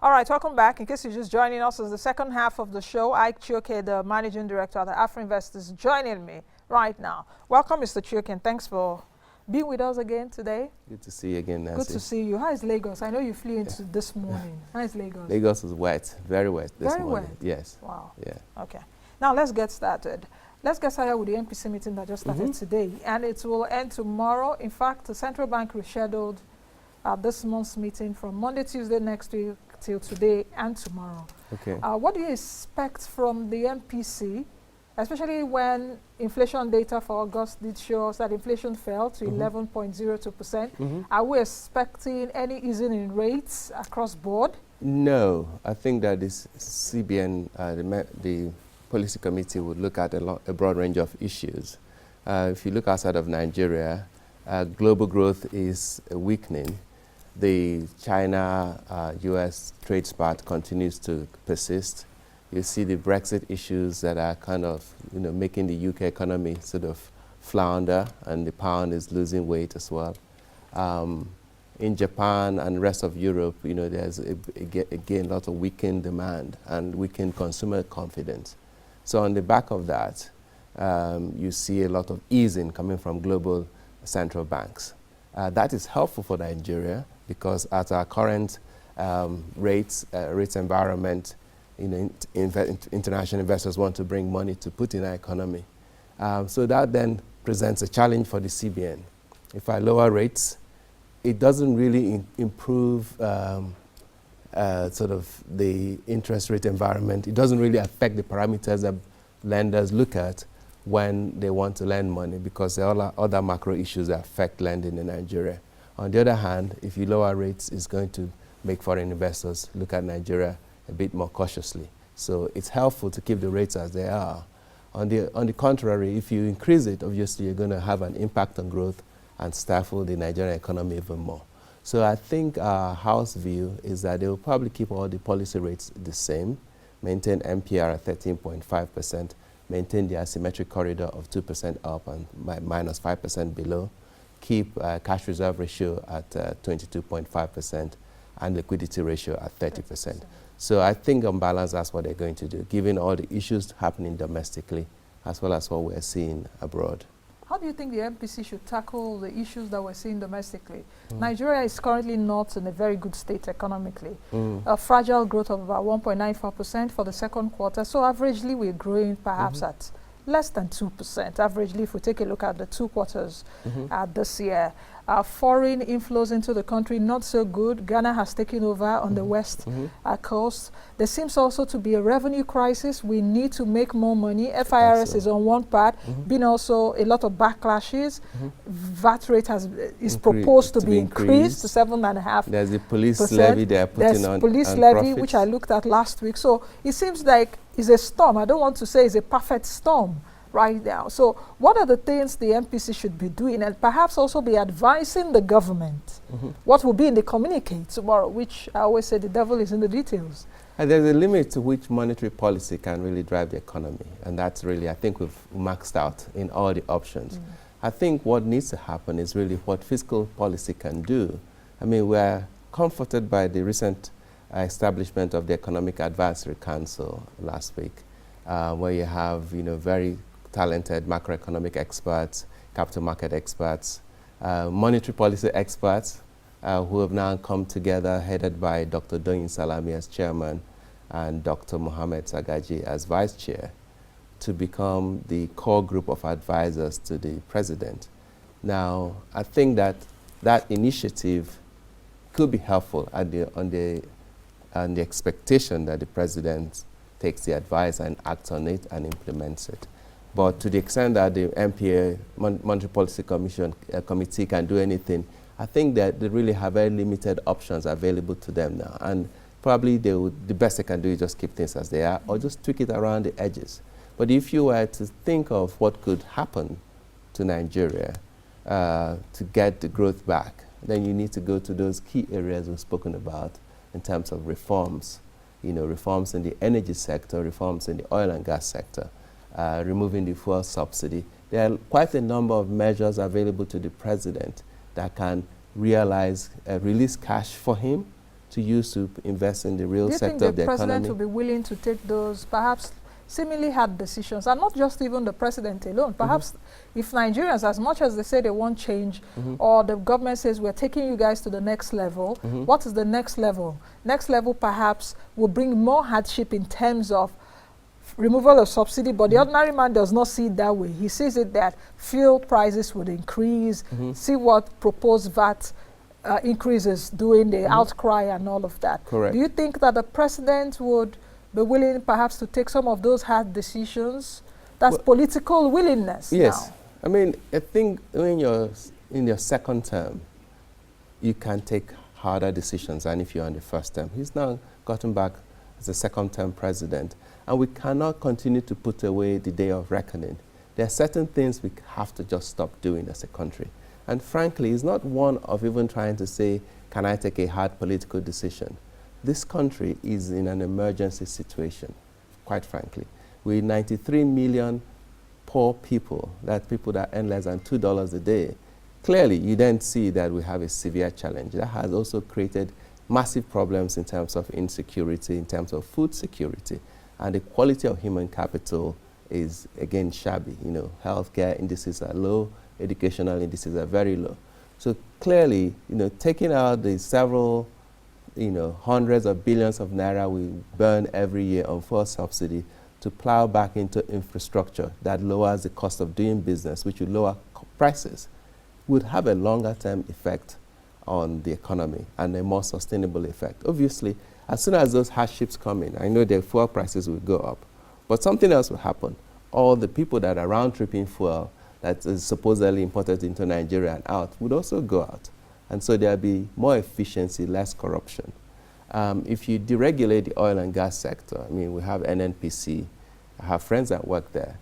All right, welcome back. In case you're just joining us, it's the second half of the show. Ike Chioke, the managing director at the Afrinvest, is joining me right now. Welcome, Mr. Chioke, and thanks for being with us again today. Good to see you again, Nancy. Good to see you. How is Lagos? I know you flew into this morning. How is Lagos? Lagos is wet, very wet this morning. Very wet? Yes. Wow. Yeah. Okay. Now let's get started. Let's get started with the MPC meeting that just started today, and it will end tomorrow. In fact, the central bank rescheduled this month's meeting from Monday, Tuesday next week till today and tomorrow. Okay. What do you expect from the MPC, especially when inflation data for August did show us that inflation fell to 11.02%? Are we expecting any easing in rates across board? No. I think that this CBN, the policy committee, would look at a broad range of issues. If you look outside of Nigeria, global growth is weakening. The China-US trade spat continues to persist. You see the Brexit issues that are kind of, making the UK economy sort of flounder, and the pound is losing weight as well. In Japan and the rest of Europe, there's again a lot of weakened demand and weakened consumer confidence. So on the back of that, you see a lot of easing coming from global central banks. That is helpful for Nigeria, because at our current rates environment, international investors want to bring money to put in our economy. So that then presents a challenge for the CBN. If I lower rates, it doesn't really improve sort of the interest rate environment. It doesn't really affect the parameters that lenders look at when they want to lend money, because there are other macro issues that affect lending in Nigeria. On the other hand, if you lower rates, it's going to make foreign investors look at Nigeria a bit more cautiously. So it's helpful to keep the rates as they are. On the contrary, if you increase it, obviously you're going to have an impact on growth and stifle the Nigerian economy even more. So I think our house view is that they will probably keep all the policy rates the same, maintain MPR at 13.5%, maintain the asymmetric corridor of 2% up and minus 5% below, keep cash reserve ratio at 22.5% and liquidity ratio at 30%. So I think on balance, that's what they're going to do, given all the issues happening domestically as well as what we're seeing abroad. How do you think the MPC should tackle the issues that we're seeing domestically? Nigeria is currently not in a very good state economically. A fragile growth of about 1.94% for the second quarter. So averagely, we're growing perhaps at less than 2%. Averagely, if we take a look at the 2 quarters this year. Foreign inflows into the country, not so good. Ghana has taken over on the west coast. There seems also to be a revenue crisis. We need to make more money. FIRS is on one part, been also a lot of backlashes. VAT rate is proposed to be increased to 7.5%. There's the police levy they are putting on. There's police levy, which I looked at last week. So it seems like it's a storm. I don't want to say it's a perfect storm right now. So what are the things the MPC should be doing, and perhaps also be advising the government? What will be in the communique tomorrow, which I always say the devil is in the details. And there's a limit to which monetary policy can really drive the economy. And that's really, I think we've maxed out in all the options. I think what needs to happen is really what fiscal policy can do. I mean, we're comforted by the recent establishment of the Economic Advisory Council last week, where you have, very talented macroeconomic experts, capital market experts, monetary policy experts who have now come together, headed by Dr. Doyin Salami as chairman and Dr. Mohammed Sagaji as vice chair, to become the core group of advisors to the president. Now, I think that initiative could be helpful on the expectation that the president takes the advice and acts on it and implements it. But to the extent that the MPA, Monetary Policy Committee, can do anything, I think that they really have very limited options available to them now. And probably the best they can do is just keep things as they are, or just tweak it around the edges. But if you were to think of what could happen to Nigeria to get the growth back, then you need to go to those key areas we've spoken about in terms of reforms. Reforms in the energy sector, reforms in the oil and gas sector. Removing the fuel subsidy. There are quite a number of measures available to the president that can release cash for him to use to invest in the real sector of the economy. Do you think the president will be willing to take those perhaps seemingly hard decisions, and not just even the president alone? Perhaps if Nigerians, as much as they say they want change, or the government says we're taking you guys to the next level, what is the next level? Next level perhaps will bring more hardship in terms of removal of subsidy, but the ordinary man does not see it that way. He sees it that fuel prices would increase, see what proposed VAT increases doing the outcry and all of that. Correct. Do you think that the president would be willing perhaps to take some of those hard decisions? That's political willingness. Yes. Now. I mean, I think when you're in your second term, you can take harder decisions than if you're on the first term. He's now gotten back as a second term president, and we cannot continue to put away the day of reckoning. There are certain things we have to just stop doing as a country. And frankly, it's not one of even trying to say, can I take a hard political decision? This country is in an emergency situation, quite frankly. With 93 million poor people, that people that earn less than $2 a day, clearly you then see that we have a severe challenge. That has also created massive problems in terms of insecurity, in terms of food security, and the quality of human capital is again shabby. You know, healthcare indices are low, educational indices are very low. So clearly, you know, taking out the several, you know, hundreds of billions of naira we burn every year on fuel subsidy to plow back into infrastructure that lowers the cost of doing business, which will lower prices, would have a longer term effect on the economy and a more sustainable effect. Obviously, as soon as those hardships come in, I know the fuel prices will go up, but something else will happen. All the people that are round-tripping fuel that is supposedly imported into Nigeria and out would also go out. And so there'll be more efficiency, less corruption. If you deregulate the oil and gas sector, I mean, we have NNPC, I have friends that work there,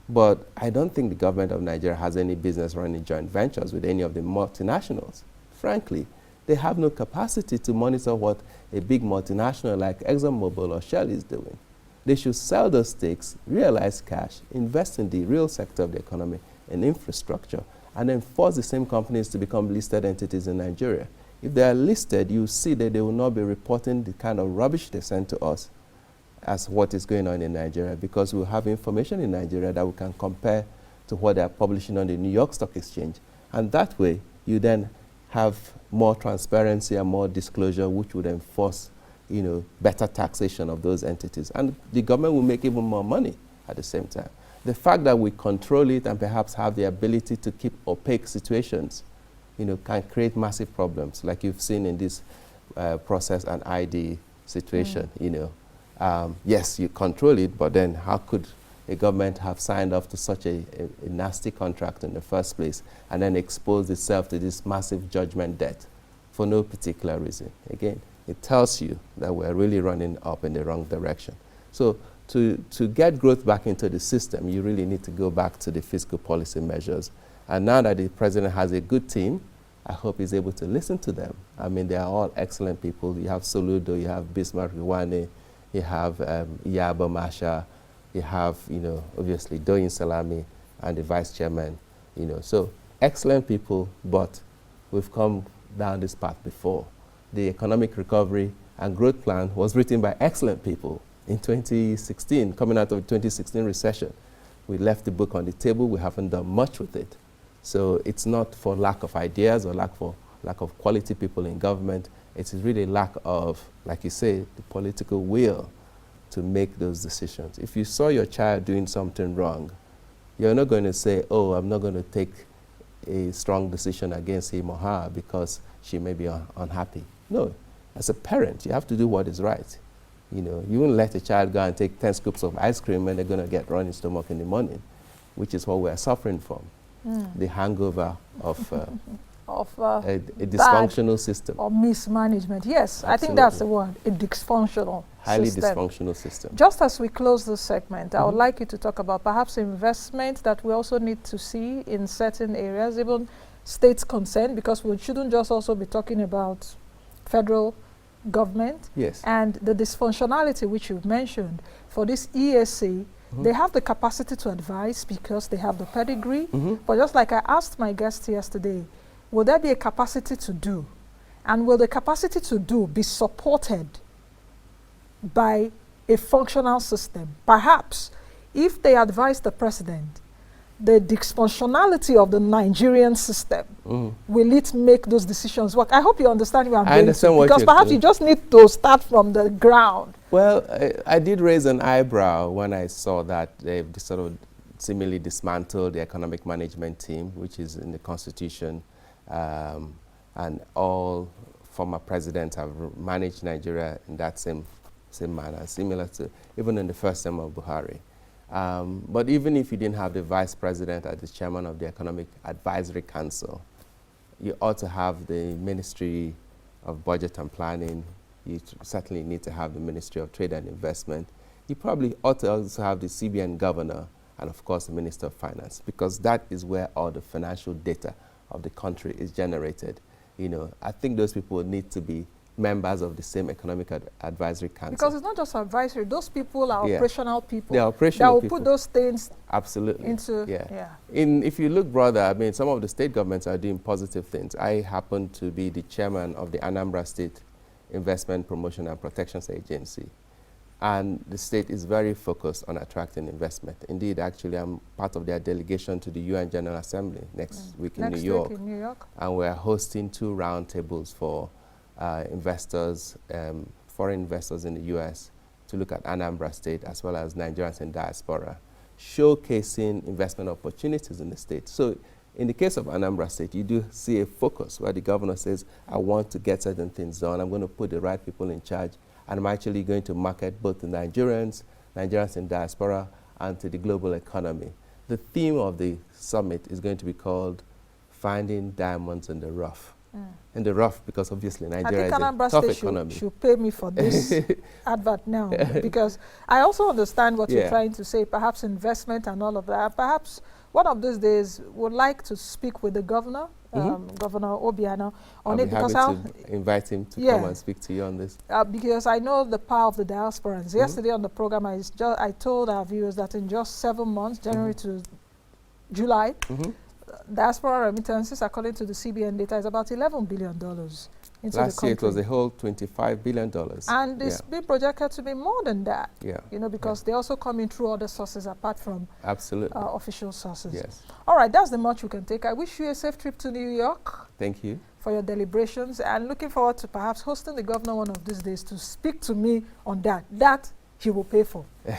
but I don't think the government of Nigeria has any business running joint ventures with any of the multinationals. Frankly, they have no capacity to monitor what a big multinational like ExxonMobil or Shell is doing. They should sell those stakes, realize cash, invest in the real sector of the economy and infrastructure, and then force the same companies to become listed entities in Nigeria. If they are listed, you see that they will not be reporting the kind of rubbish they send to us as what is going on in Nigeria, because we'll have information in Nigeria that we can compare to what they are publishing on the New York Stock Exchange. And that way, you then have more transparency and more disclosure, which would enforce, you know, better taxation of those entities. And the government will make even more money at the same time. The fact that we control it and perhaps have the ability to keep opaque situations, you know, can create massive problems, like you've seen in this process and ID situation, you know. Yes, you control it, but then how could a government have signed off to such a nasty contract in the first place and then expose itself to this massive judgment debt for no particular reason? Again, it tells you that we're really running up in the wrong direction. So to get growth back into the system, you really need to go back to the fiscal policy measures. And now that the president has a good team, I hope he's able to listen to them. I mean, they are all excellent people. You have Soludo, you have Bismarck Iwane, you have Iyabo Masha, you have, you know, obviously Doyin Salami and the vice chairman, you know. So excellent people, but we've come down this path before. The economic recovery and growth plan was written by excellent people in 2016, coming out of the 2016 recession. We left the book on the table. We haven't done much with it. So it's not for lack of ideas or lack of quality people in government. It's really lack of, like you say, the political will to make those decisions. If you saw your child doing something wrong, you're not going to say, oh, I'm not going to take a strong decision against him or her because she may be unhappy. No, as a parent, you have to do what is right. You know, you wouldn't let a child go and take 10 scoops of ice cream and they're going to get running stomach in the morning, which is what we're suffering from, the hangover of a dysfunctional system. Or mismanagement. Yes, Absolutely. I think that's the word, a dysfunctional Highly system. dysfunctional system. Just as we close this segment, I would like you to talk about perhaps investment that we also need to see in certain areas, even states concerned, because we shouldn't just also be talking about federal government. Yes. And the dysfunctionality which you've mentioned for this ESC, they have the capacity to advise because they have the pedigree. But just like I asked my guest yesterday, will there be a capacity to do? And will the capacity to do be supported by a functional system? Perhaps if they advise the president, the dysfunctionality of the Nigerian system, will it make those decisions work? I hope you understand where I'm going to, because perhaps you just need to start from the ground. Well, I did raise an eyebrow when I saw that they've sort of seemingly dismantled the economic management team, which is in the Constitution, and all former presidents have managed Nigeria in that same manner, similar to even in the first term of Buhari. But even if you didn't have the vice president as the chairman of the Economic Advisory Council, you ought to have the Ministry of Budget and Planning. You certainly need to have the Ministry of Trade and Investment. You probably ought to also have the CBN governor and, of course, the Minister of Finance, because that is where all the financial data of the country is generated. You know, I think those people need to be members of the same Economic Advisory Council. Because it's not just advisory; those people are operational people. They are operational that will people. Put those things absolutely into If you look broader, I mean, some of the state governments are doing positive things. I happen to be the chairman of the Anambra State Investment Promotion and Protections Agency, and the state is very focused on attracting investment. Indeed, actually, I'm part of their delegation to the UN General Assembly next week in New York. And we're hosting 2 roundtables for investors, foreign investors in the U.S. to look at Anambra State as well as Nigerians in diaspora, showcasing investment opportunities in the state. So in the case of Anambra State, you do see a focus where the governor says, I want to get certain things done. I'm going to put the right people in charge, and I'm actually going to market both to Nigerians in diaspora, and to the global economy. The theme of the summit is going to be called Finding Diamonds in the Rough. In the rough, because obviously Nigeria is a tough economy. Should pay me for this advert now, because I also understand what you're trying to say, perhaps investment and all of that. Perhaps one of these days would like to speak with the governor, Governor Obiano, on it, because I'll invite him to come and speak to you on this. Because I know the power of the diasporans. Yesterday on the program, I told our viewers that in just 7 months, January to July, diaspora remittances, according to the CBN data, is about $11 billion into Last the country. year, it was a whole $25 billion. And it's been projected to be more than that. Yeah. You know, because they also come in through other sources apart from official sources. Yes. All right, that's the much we can take. I wish you a safe trip to New York. Thank you. For your deliberations, and looking forward to perhaps hosting the governor one of these days to speak to me on that. That he will pay for.